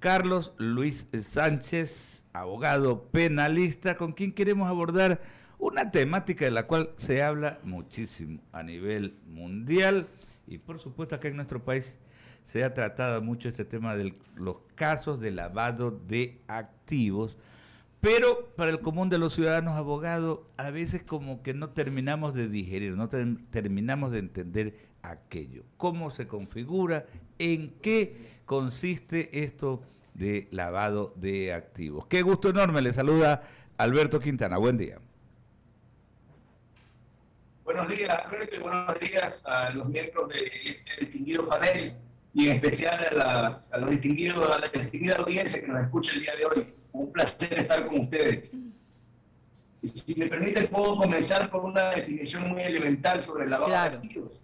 Carlos Luis Sánchez, abogado penalista, con quien queremos abordar una temática de la cual se habla muchísimo a nivel mundial y por supuesto acá en nuestro país se ha tratado mucho este tema de los casos de lavado de activos, pero para el común de los ciudadanos abogados a veces como que no terminamos de digerir, no terminamos de entender aquello, cómo se configura, en qué consiste esto de lavado de activos. Qué gusto enorme, le saluda Alberto Quintana, buen día. Buenos días, Alberto, y buenos días a los miembros de este distinguido panel y en especial a la distinguida audiencia que nos escucha el día de hoy. Un placer estar con ustedes. Y si me permiten, puedo comenzar con una definición muy elemental sobre el lavado de activos.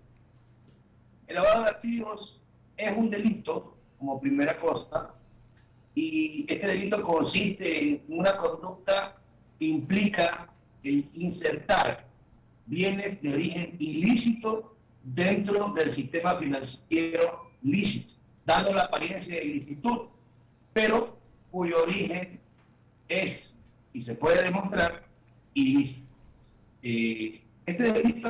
El lavado de activos es un delito, como primera cosa, y este delito consiste en una conducta que implica el insertar bienes de origen ilícito dentro del sistema financiero lícito, dando la apariencia de ilicitud, pero cuyo origen es, y se puede demostrar, ilícito. Este delito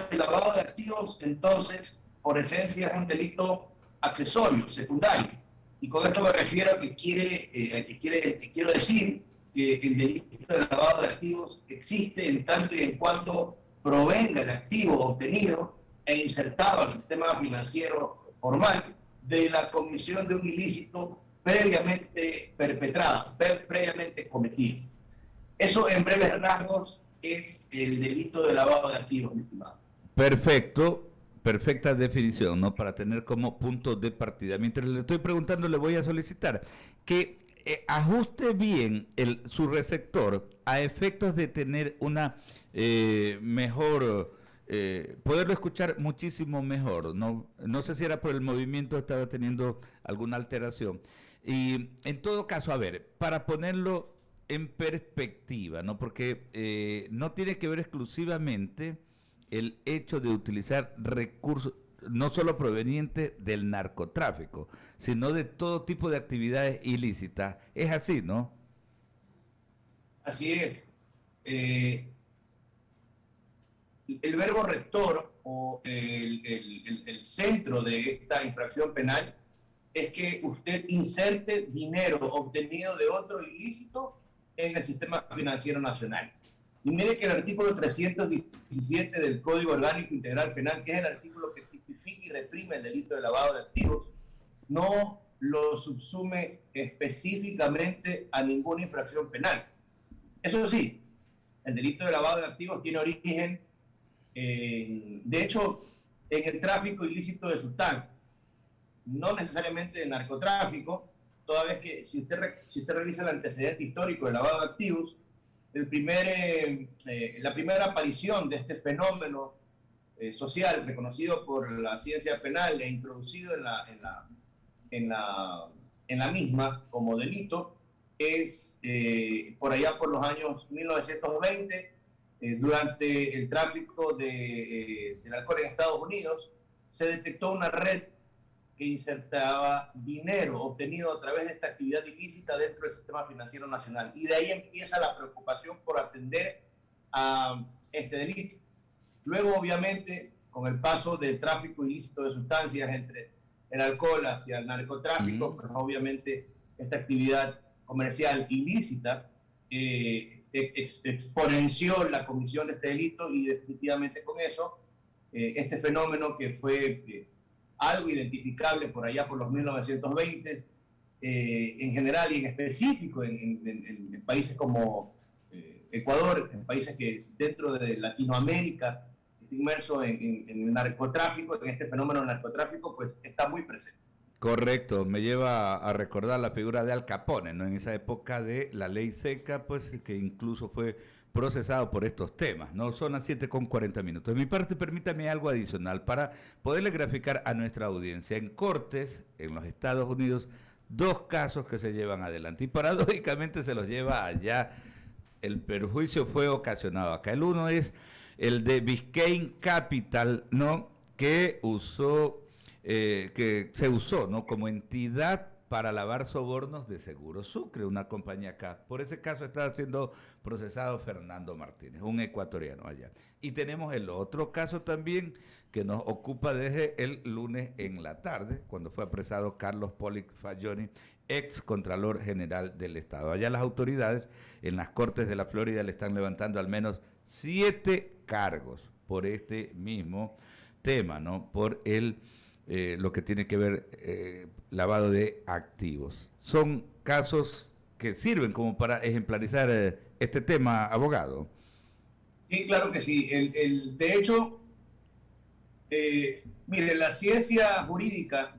de lavado de activos, entonces, por esencia es un delito accesorio, secundario, y con esto me refiero a que quiero decir que el delito de lavado de activos existe en tanto y en cuanto provenga el activo obtenido e insertado al sistema financiero formal de la comisión de un ilícito previamente perpetrado, previamente cometido. Eso en breves rasgos es el delito de lavado de activos, mi estimado. Perfecto. Perfecta definición, ¿no? Para tener como punto de partida. Mientras le estoy preguntando, le voy a solicitar que ajuste bien su receptor a efectos de tener una mejor, poderlo escuchar muchísimo mejor. No sé si era por el movimiento, estaba teniendo alguna alteración. Y en todo caso, a ver, para ponerlo en perspectiva, ¿no? Porque no tiene que ver exclusivamente el hecho de utilizar recursos no solo provenientes del narcotráfico, sino de todo tipo de actividades ilícitas. Es así, ¿no? Así es. El verbo rector o el centro de esta infracción penal es que usted inserte dinero obtenido de otro ilícito en el sistema financiero nacional. Y mire que el artículo 317 del Código Orgánico Integral Penal, que es el artículo que tipifica y reprime el delito de lavado de activos, no lo subsume específicamente a ninguna infracción penal. Eso sí, el delito de lavado de activos tiene origen, de hecho, en el tráfico ilícito de sustancias, no necesariamente de narcotráfico, toda vez que si usted revisa el antecedente histórico de lavado de activos, la primera aparición de este fenómeno social reconocido por la ciencia penal e introducido en la misma como delito es por allá por los años 1920, durante el tráfico del alcohol en Estados Unidos, se detectó una red que insertaba dinero obtenido a través de esta actividad ilícita dentro del sistema financiero nacional. Y de ahí empieza la preocupación por atender a este delito. Luego, obviamente, con el paso del tráfico ilícito de sustancias entre el alcohol hacia el narcotráfico, pues obviamente esta actividad comercial ilícita exponenció la comisión de este delito y definitivamente con eso este fenómeno que fue algo identificable por allá por los 1920, en general y en específico en países como Ecuador, en países que dentro de Latinoamérica está inmerso en el narcotráfico, en este fenómeno del narcotráfico, pues está muy presente. Correcto, me lleva a recordar la figura de Al Capone, ¿no? En esa época de la ley seca, pues que incluso fue procesado por estos temas, ¿no? Son las 7:40. De mi parte, permítame algo adicional para poderle graficar a nuestra audiencia. En cortes, en los Estados Unidos, 2 casos que se llevan adelante y paradójicamente se los lleva allá. El perjuicio fue ocasionado acá. El uno es el de Biscayne Capital, ¿no? Que se usó, ¿no? Como entidad para lavar sobornos de Seguro Sucre, una compañía acá. Por ese caso está siendo procesado Fernando Martínez, un ecuatoriano allá. Y tenemos el otro caso también que nos ocupa desde el lunes en la tarde, cuando fue apresado Carlos Polic Fayoni, ex Contralor General del Estado. Allá las autoridades en las Cortes de la Florida le están levantando al menos 7 cargos por este mismo tema, ¿no? Por lo que tiene que ver lavado de activos. Son casos que sirven como para ejemplarizar este tema, abogado. Sí, claro que sí. De hecho, mire, la ciencia jurídica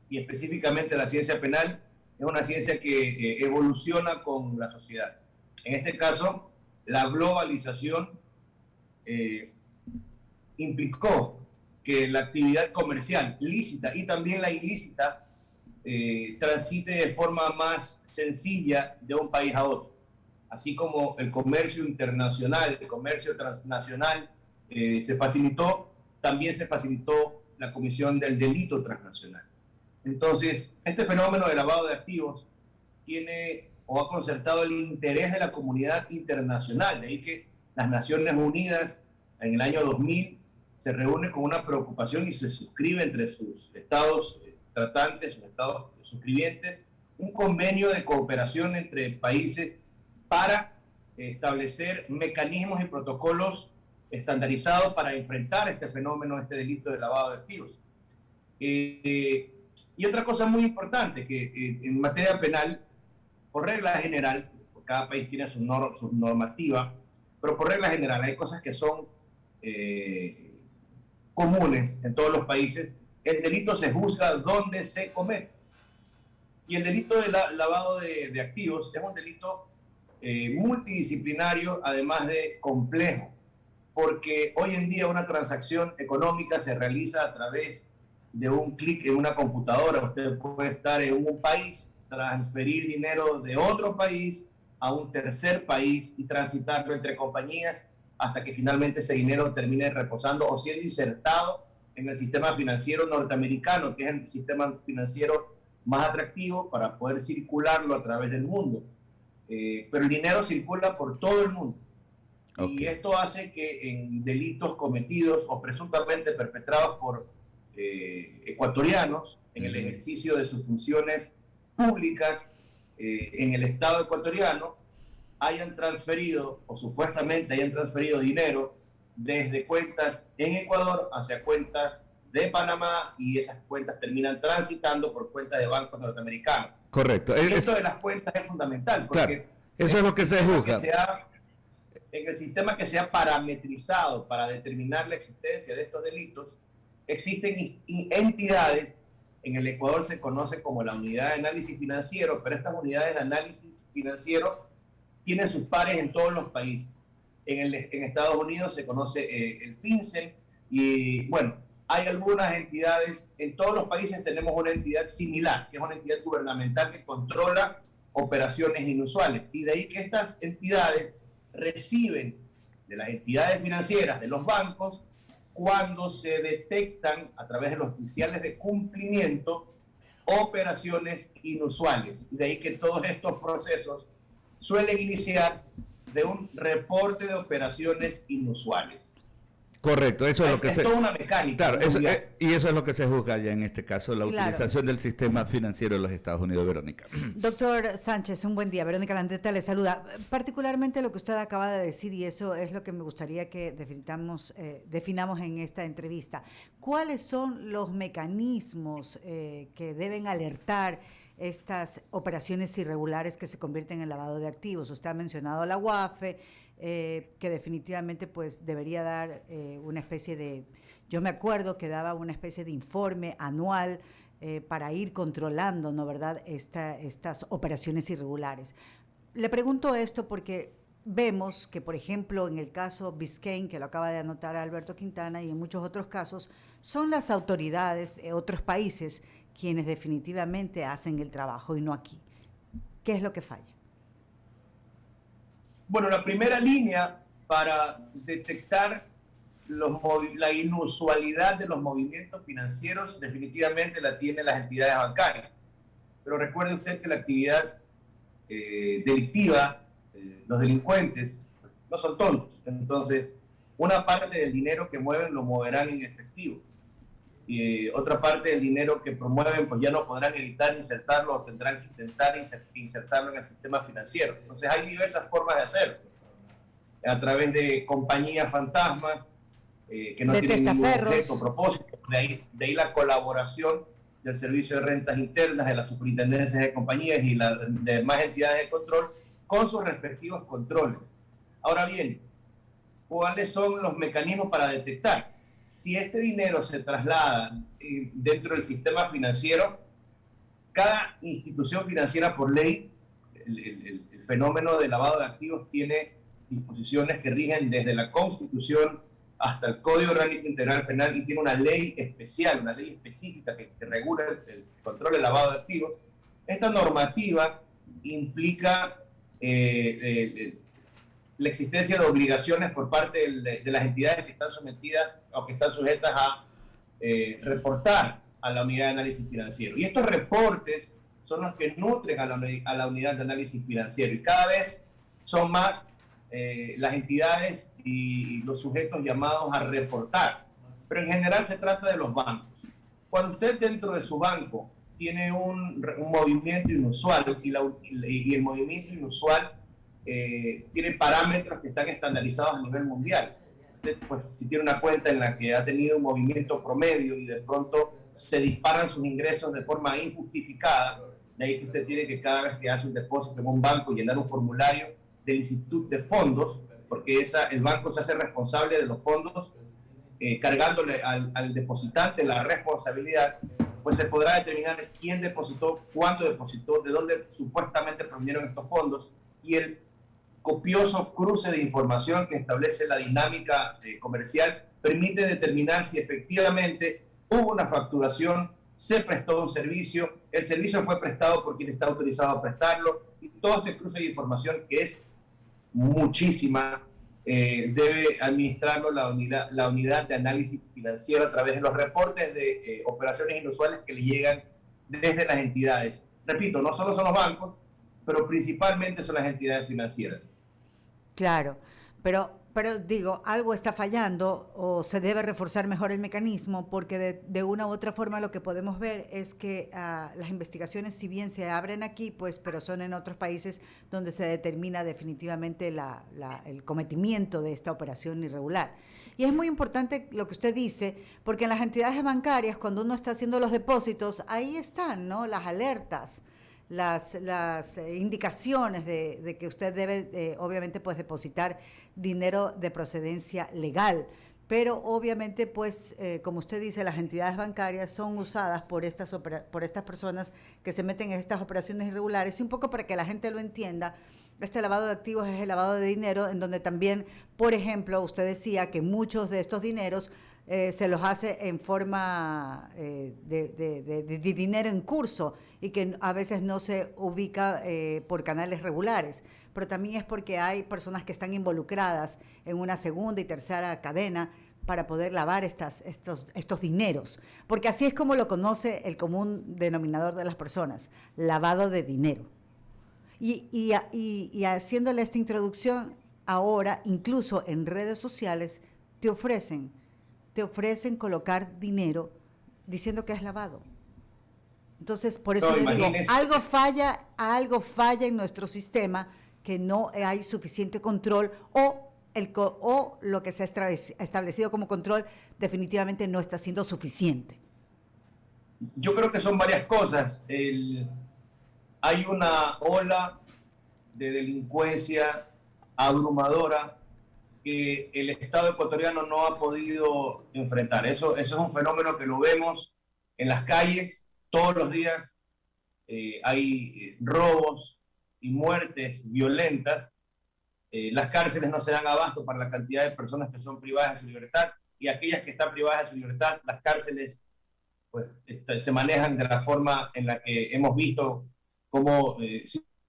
y específicamente la ciencia penal es una ciencia que evoluciona con la sociedad. En este caso, la globalización implicó que la actividad comercial lícita y también la ilícita transite de forma más sencilla de un país a otro. Así como el comercio internacional, el comercio transnacional se facilitó, también se facilitó la comisión del delito transnacional. Entonces, este fenómeno de lavado de activos tiene o ha concertado el interés de la comunidad internacional. De ahí que las Naciones Unidas en el año 2000 se reúne con una preocupación y se suscribe entre sus estados tratantes, sus estados suscribientes, un convenio de cooperación entre países para establecer mecanismos y protocolos estandarizados para enfrentar este fenómeno, este delito de lavado de activos. Y otra cosa muy importante, que en materia penal, por regla general, cada país tiene su normativa, pero por regla general hay cosas que son comunes en todos los países. El delito se juzga donde se comete. Y el delito de lavado de activos es un delito multidisciplinario, además de complejo, porque hoy en día una transacción económica se realiza a través de un clic en una computadora. Usted puede estar en un país, transferir dinero de otro país a un tercer país y transitarlo entre compañías hasta que finalmente ese dinero termine reposando o siendo insertado en el sistema financiero norteamericano, que es el sistema financiero más atractivo para poder circularlo a través del mundo. Pero el dinero circula por todo el mundo. Okay. Y esto hace que en delitos cometidos o presuntamente perpetrados por ecuatorianos en el ejercicio de sus funciones públicas en el Estado ecuatoriano hayan transferido o supuestamente hayan transferido dinero desde cuentas en Ecuador hacia cuentas de Panamá, y esas cuentas terminan transitando por cuentas de bancos norteamericanos. Correcto. Esto de las cuentas es fundamental, porque claro, eso es lo que se juzga. En el sistema que se ha parametrizado para determinar la existencia de estos delitos, existen entidades, en el Ecuador se conoce como la Unidad de Análisis Financiero, pero estas unidades de análisis financiero tienen sus pares en todos los países. En Estados Unidos se conoce el FinCEN, y bueno, hay algunas entidades, en todos los países tenemos una entidad similar, que es una entidad gubernamental que controla operaciones inusuales, y de ahí que estas entidades reciben de las entidades financieras, de los bancos, cuando se detectan a través de los oficiales de cumplimiento operaciones inusuales. Y de ahí que todos estos procesos suelen iniciar de un reporte de operaciones inusuales. Correcto, eso es lo que es toda una mecánica. Claro, y eso es lo que se juzga ya en este caso, la utilización del sistema financiero de los Estados Unidos, Verónica. Doctor Sánchez, un buen día. Verónica Landeta le saluda. Particularmente lo que usted acaba de decir, y eso es lo que me gustaría que definamos en esta entrevista. ¿Cuáles son los mecanismos que deben alertar estas operaciones irregulares que se convierten en lavado de activos? Usted ha mencionado la UAFE, que definitivamente pues debería dar una especie de, yo me acuerdo que daba una especie de informe anual para ir controlando, ¿no verdad?, estas operaciones irregulares. Le pregunto esto porque vemos que, por ejemplo, en el caso Biscayne, que lo acaba de anotar Alberto Quintana, y en muchos otros casos, son las autoridades de otros países quienes definitivamente hacen el trabajo y no aquí. ¿Qué es lo que falla? Bueno, la primera línea para detectar la inusualidad de los movimientos financieros definitivamente la tienen las entidades bancarias. pero recuerde usted que la actividad delictiva, los delincuentes, no son tontos. Entonces, una parte del dinero que mueven lo moverán en efectivo. Y otra parte del dinero que promueven, pues ya no podrán evitar insertarlo o tendrán que intentar insertarlo en el sistema financiero. Entonces, hay diversas formas de hacerlo. A través de compañías fantasmas que no tienen ningún objeto o propósito. De ahí la colaboración del Servicio de Rentas Internas, de las superintendencias de compañías y las demás entidades de control con sus respectivos controles. Ahora bien, ¿cuáles son los mecanismos para detectar? Si este dinero se traslada dentro del sistema financiero, cada institución financiera por ley, el fenómeno de lavado de activos tiene disposiciones que rigen desde la Constitución hasta el Código Orgánico Integral Penal y tiene una ley especial, una ley específica que regula el control del lavado de activos. Esta normativa implica la existencia de obligaciones por parte de las entidades que están sometidas o que están sujetas a reportar a la unidad de análisis financiero. Y estos reportes son los que nutren a la unidad de análisis financiero. Y cada vez son más las entidades y los sujetos llamados a reportar. Pero en general se trata de los bancos. Cuando usted dentro de su banco tiene un movimiento inusual y el movimiento inusual tiene parámetros que están estandarizados a nivel mundial. Usted, pues, si tiene una cuenta en la que ha tenido un movimiento promedio y de pronto se disparan sus ingresos de forma injustificada, de ahí que usted tiene que cada vez que hace un depósito en un banco llenar un formulario del Instituto de Fondos, porque el banco se hace responsable de los fondos, cargándole al depositante la responsabilidad, pues se podrá determinar quién depositó, cuándo depositó, de dónde supuestamente provinieron estos fondos, y el copioso cruce de información que establece la dinámica comercial permite determinar si efectivamente hubo una facturación, se prestó un servicio, el servicio fue prestado por quien está autorizado a prestarlo, y todo este cruce de información, que es muchísima, debe administrarlo la unidad de análisis financiero a través de los reportes de operaciones inusuales que le llegan desde las entidades. Repito, no solo son los bancos, pero principalmente son las entidades financieras. Claro, pero digo, algo está fallando o se debe reforzar mejor el mecanismo, porque de una u otra forma lo que podemos ver es que las investigaciones, si bien se abren aquí, pues, pero son en otros países donde se determina definitivamente el cometimiento de esta operación irregular. Y es muy importante lo que usted dice, porque en las entidades bancarias, cuando uno está haciendo los depósitos, ahí están, ¿no?, las alertas, las indicaciones de que usted debe, obviamente, pues depositar dinero de procedencia legal. Pero obviamente, pues, como usted dice, las entidades bancarias son usadas por estas personas que se meten en estas operaciones irregulares. Y un poco para que la gente lo entienda, este lavado de activos es el lavado de dinero, en donde también, por ejemplo, usted decía que muchos de estos dineros se los hace en forma de dinero en curso y que a veces no se ubica por canales regulares, pero también es porque hay personas que están involucradas en una segunda y tercera cadena para poder lavar estos dineros, porque así es como lo conoce el común denominador de las personas, lavado de dinero. Y haciéndole esta introducción, ahora incluso en redes sociales te ofrecen colocar dinero diciendo que es lavado. Entonces, por eso le digo, algo falla en nuestro sistema, que no hay suficiente control, o lo que se ha establecido como control definitivamente no está siendo suficiente. Yo creo que son varias cosas. Hay una ola de delincuencia abrumadora que el Estado ecuatoriano no ha podido enfrentar. Eso es un fenómeno que lo vemos en las calles todos los días. Hay robos y muertes violentas. Las cárceles no se dan abasto para la cantidad de personas que son privadas de su libertad, y aquellas que están privadas de su libertad, las cárceles pues, se manejan de la forma en la que hemos visto cómo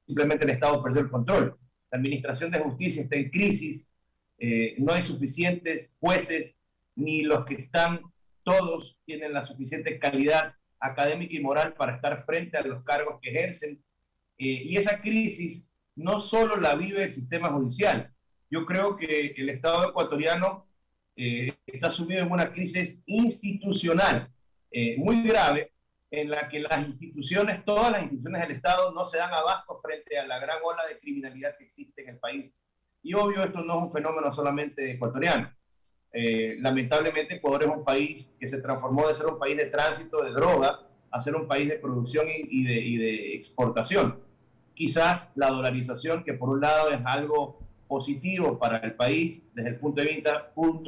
simplemente el Estado perdió el control. La administración de justicia está en crisis. No hay suficientes jueces, ni los que están, todos tienen la suficiente calidad académica y moral para estar frente a los cargos que ejercen. Y esa crisis no solo la vive el sistema judicial. Yo creo que el Estado ecuatoriano está sumido en una crisis institucional muy grave, en la que las instituciones, todas las instituciones del Estado, no se dan abasto frente a la gran ola de criminalidad que existe en el país. Y obvio, esto no es un fenómeno solamente ecuatoriano. Lamentablemente, Ecuador es un país que se transformó de ser un país de tránsito de droga a ser un país de producción y de exportación. Quizás la dolarización, que por un lado es algo positivo para el país desde el punto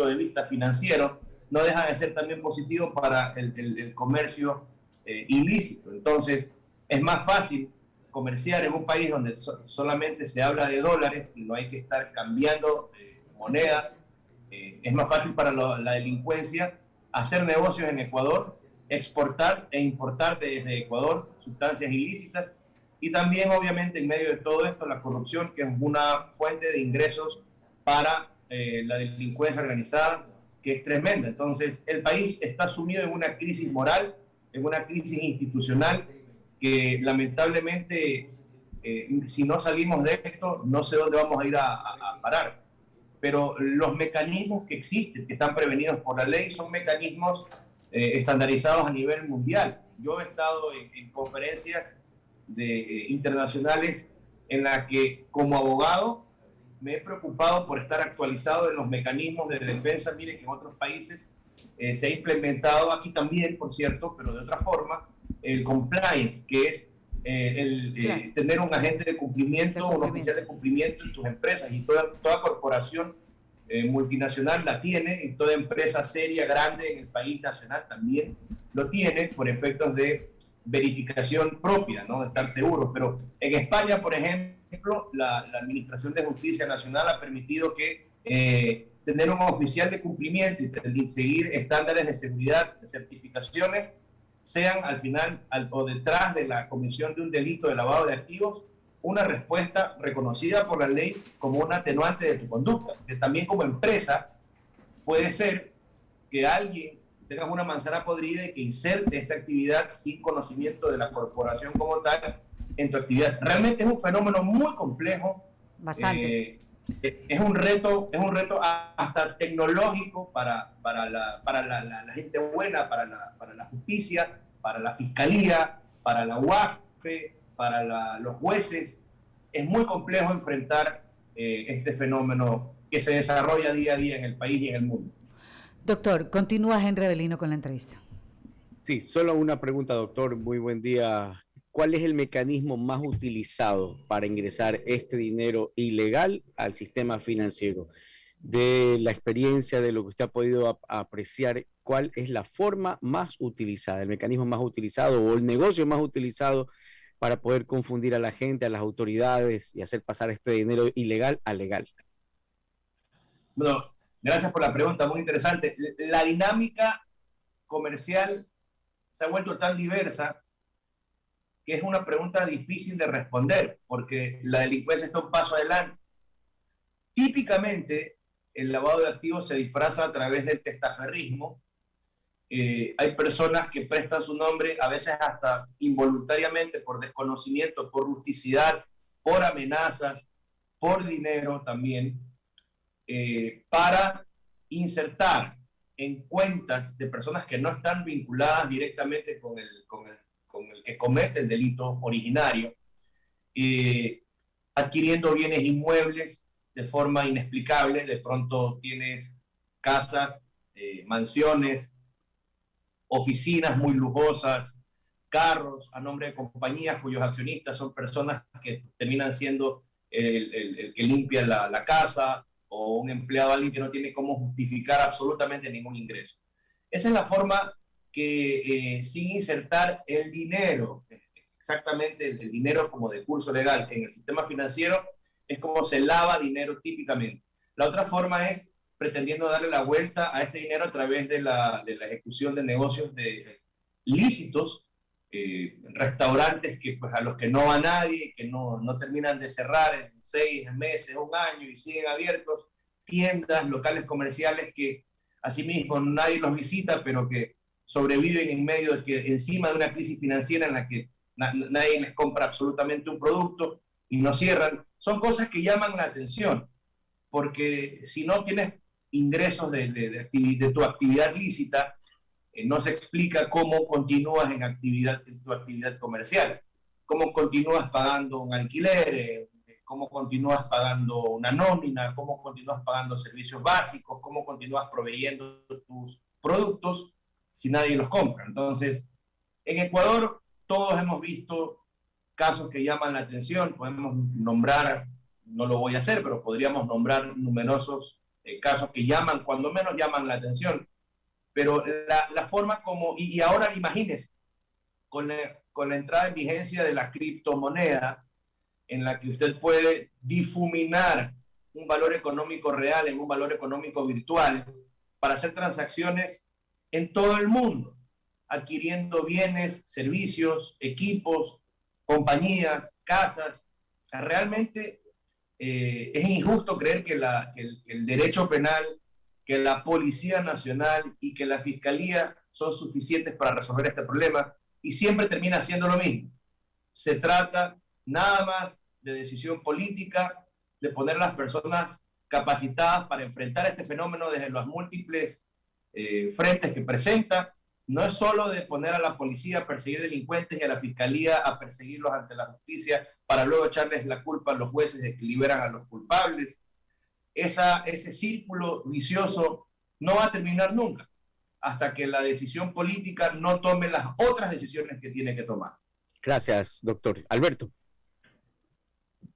de vista financiero, no deja de ser también positivo para el comercio ilícito. Entonces, es más fácil comerciar en un país donde solamente se habla de dólares y no hay que estar cambiando monedas. Es más fácil para la delincuencia hacer negocios en Ecuador, exportar e importar desde Ecuador sustancias ilícitas, y también obviamente en medio de todo esto la corrupción, que es una fuente de ingresos para la delincuencia organizada, que es tremenda. Entonces el país está sumido en una crisis moral, en una crisis institucional, que lamentablemente si no salimos de esto no sé dónde vamos a ir a parar. Pero los mecanismos que existen, que están prevenidos por la ley, son mecanismos estandarizados a nivel mundial. Yo he estado en conferencias internacionales en las que, como abogado, me he preocupado por estar actualizado en los mecanismos de defensa. Miren que en otros países se ha implementado, aquí también, por cierto, pero de otra forma, el compliance, que es tener un agente de cumplimiento, un oficial de cumplimiento en tus empresas, y toda corporación multinacional la tiene, y toda empresa seria, grande en el país nacional también lo tiene, por efectos de verificación propia, ¿no? De estar seguros. Pero en España, por ejemplo, la Administración de Justicia Nacional ha permitido que tener un oficial de cumplimiento y seguir estándares de seguridad, de certificaciones, sean al final o detrás de la comisión de un delito de lavado de activos, una respuesta reconocida por la ley como un atenuante de tu conducta. Que también como empresa puede ser que alguien tenga una manzana podrida y que inserte esta actividad sin conocimiento de la corporación como tal en tu actividad. Realmente es un fenómeno muy complejo. Bastante. Es un reto hasta tecnológico para la gente buena, para la justicia, para la fiscalía, para la UAFE, para los jueces. Es muy complejo enfrentar este fenómeno que se desarrolla día a día en el país y en el mundo. Doctor, continúa Henry Avelino con la entrevista. Sí, solo una pregunta, doctor. Muy buen día. ¿Cuál es el mecanismo más utilizado para ingresar este dinero ilegal al sistema financiero? De la experiencia, de lo que usted ha podido apreciar, ¿cuál es la forma más utilizada, el mecanismo más utilizado o el negocio más utilizado para poder confundir a la gente, a las autoridades y hacer pasar este dinero ilegal a legal? Bueno, gracias por la pregunta, muy interesante. La dinámica comercial se ha vuelto tan diversa que es una pregunta difícil de responder, porque la delincuencia está un paso adelante. Típicamente, el lavado de activos se disfraza a través del testaferrismo. Hay personas que prestan su nombre, a veces hasta involuntariamente, por desconocimiento, por rusticidad, por amenazas, por dinero también, para insertar en cuentas de personas que no están vinculadas directamente con el que comete el delito originario, adquiriendo bienes inmuebles de forma inexplicable. De pronto tienes casas, mansiones, oficinas muy lujosas, carros a nombre de compañías cuyos accionistas son personas que terminan siendo el que limpia la casa, o un empleado, alguien que no tiene cómo justificar absolutamente ningún ingreso. Esa es la forma que sin insertar el dinero, exactamente el dinero como de curso legal en el sistema financiero, es como se lava dinero típicamente. La otra forma es pretendiendo darle la vuelta a este dinero a través de la ejecución de negocios lícitos, restaurantes que, pues, a los que no va nadie, que no terminan de cerrar en 6 meses, un año, y siguen abiertos, tiendas, locales comerciales que asimismo nadie los visita, pero que sobreviven en medio de que encima de una crisis financiera en la que nadie les compra absolutamente un producto y no cierran. Son cosas que llaman la atención, porque si no tienes ingresos de tu actividad lícita, no se explica cómo continúas en tu actividad comercial, cómo continúas pagando un alquiler, cómo continúas pagando una nómina, cómo continúas pagando servicios básicos, cómo continúas proveyendo tus productos si nadie los compra. Entonces, en Ecuador todos hemos visto casos que llaman la atención, podemos nombrar, no lo voy a hacer, pero podríamos nombrar numerosos casos que cuando menos llaman la atención. Pero la forma como, y ahora imagínense, con la entrada en vigencia de la criptomoneda, en la que usted puede difuminar un valor económico real en un valor económico virtual para hacer transacciones en todo el mundo, adquiriendo bienes, servicios, equipos, compañías, casas. Realmente es injusto creer que el derecho penal, que la Policía Nacional y que la Fiscalía son suficientes para resolver este problema, y siempre termina siendo lo mismo. Se trata nada más de decisión política, de poner a las personas capacitadas para enfrentar este fenómeno desde los múltiples frentes que presenta. No es solo de poner a la policía a perseguir delincuentes y a la fiscalía a perseguirlos ante la justicia para luego echarles la culpa a los jueces de que liberan a los culpables. Ese círculo vicioso no va a terminar nunca hasta que la decisión política no tome las otras decisiones que tiene que tomar. Gracias, doctor. Alberto.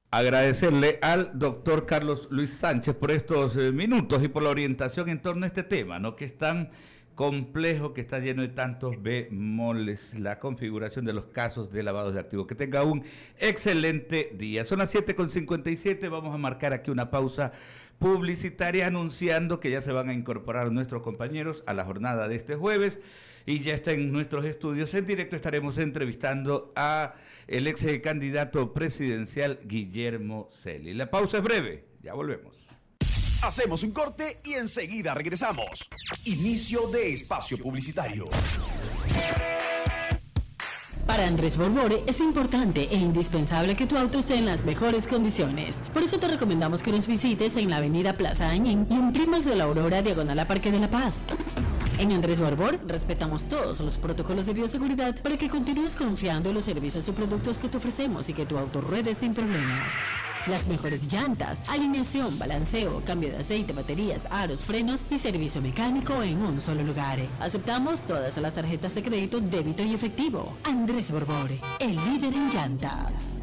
Agradecerle al doctor Carlos Luis Sánchez por estos minutos y por la orientación en torno a este tema, ¿no? Que es tan complejo, que está lleno de tantos bemoles, la configuración de los casos de lavados de activos. Que tenga un excelente día. Son las 7:57, vamos a marcar aquí una pausa publicitaria anunciando que ya se van a incorporar nuestros compañeros a la jornada de este jueves y ya está en nuestros estudios. En directo estaremos entrevistando a el ex candidato presidencial Guillermo Celi. La pausa es breve, ya volvemos. Hacemos un corte y enseguida regresamos. Inicio de espacio publicitario. Para Andrés Borbore es importante e indispensable que tu auto esté en las mejores condiciones. Por eso te recomendamos que nos visites en la avenida Plaza Añín y en Primax de la Aurora, diagonal a Parque de la Paz. En Andrés Borbor respetamos todos los protocolos de bioseguridad para que continúes confiando en los servicios o productos que te ofrecemos y que tu auto ruede sin problemas. Las mejores llantas, alineación, balanceo, cambio de aceite, baterías, aros, frenos y servicio mecánico en un solo lugar. Aceptamos todas las tarjetas de crédito, débito y efectivo. Andrés Borbore, el líder en llantas.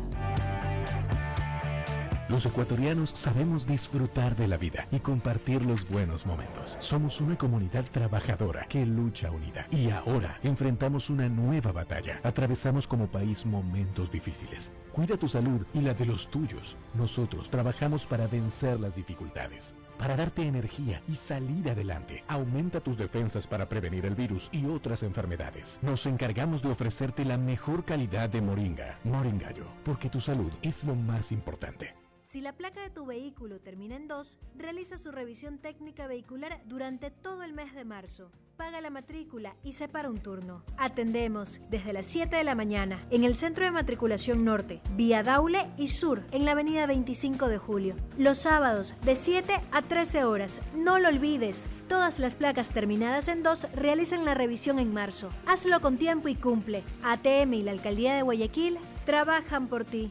Los ecuatorianos sabemos disfrutar de la vida y compartir los buenos momentos. Somos una comunidad trabajadora que lucha unida. Y ahora enfrentamos una nueva batalla. Atravesamos como país momentos difíciles. Cuida tu salud y la de los tuyos. Nosotros trabajamos para vencer las dificultades, para darte energía y salir adelante. Aumenta tus defensas para prevenir el virus y otras enfermedades. Nos encargamos de ofrecerte la mejor calidad de moringa. Moringallo, porque tu salud es lo más importante. Si la placa de tu vehículo termina en 2, realiza su revisión técnica vehicular durante todo el mes de marzo. Paga la matrícula y separa un turno. Atendemos desde las 7 de la mañana en el Centro de Matriculación Norte, Vía Daule y Sur, en la avenida 25 de Julio. Los sábados de 7 a 13 horas. No lo olvides, todas las placas terminadas en 2 realizan la revisión en marzo. Hazlo con tiempo y cumple. ATM y la Alcaldía de Guayaquil trabajan por ti.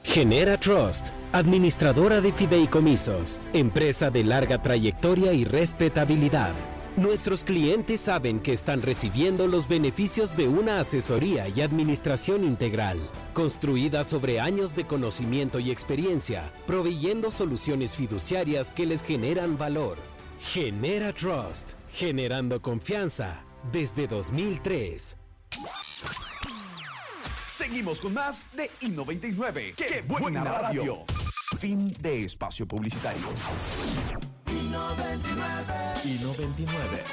Genera Trust, administradora de fideicomisos, empresa de larga trayectoria y respetabilidad. Nuestros clientes saben que están recibiendo los beneficios de una asesoría y administración integral, construida sobre años de conocimiento y experiencia, proveyendo soluciones fiduciarias que les generan valor. Genera Trust, generando confianza desde 2003. Seguimos con más de I99. ¡Qué buena radio! Fin de espacio publicitario. I99,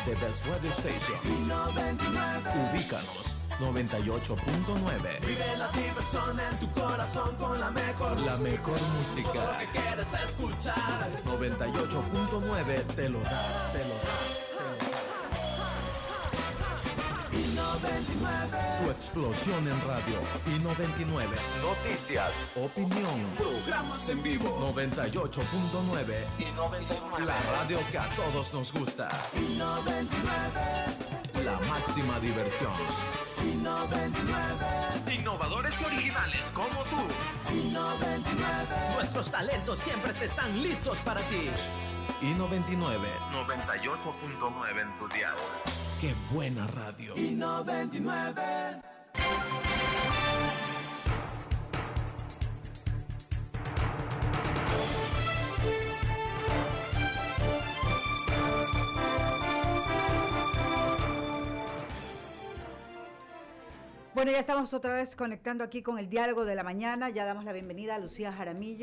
The Best Radio Station. I99. Ubícanos, 98.9. Vive la diversión en tu corazón con la mejor música. Todo lo que quieres escuchar. 98.9 te lo da. Tu explosión en radio. I99. Noticias. Opinión. Programas en vivo. 98.9. I99. La radio que a todos nos gusta. I99. La máxima diversión. I99. Innovadores y originales como tú. I99. Nuestros talentos siempre están listos para ti. I99. 98.9 en tu dial. ¡Qué buena radio! I99. Bueno, ya estamos otra vez conectando aquí con el diálogo de la mañana. Ya damos la bienvenida a Lucía Jaramillo.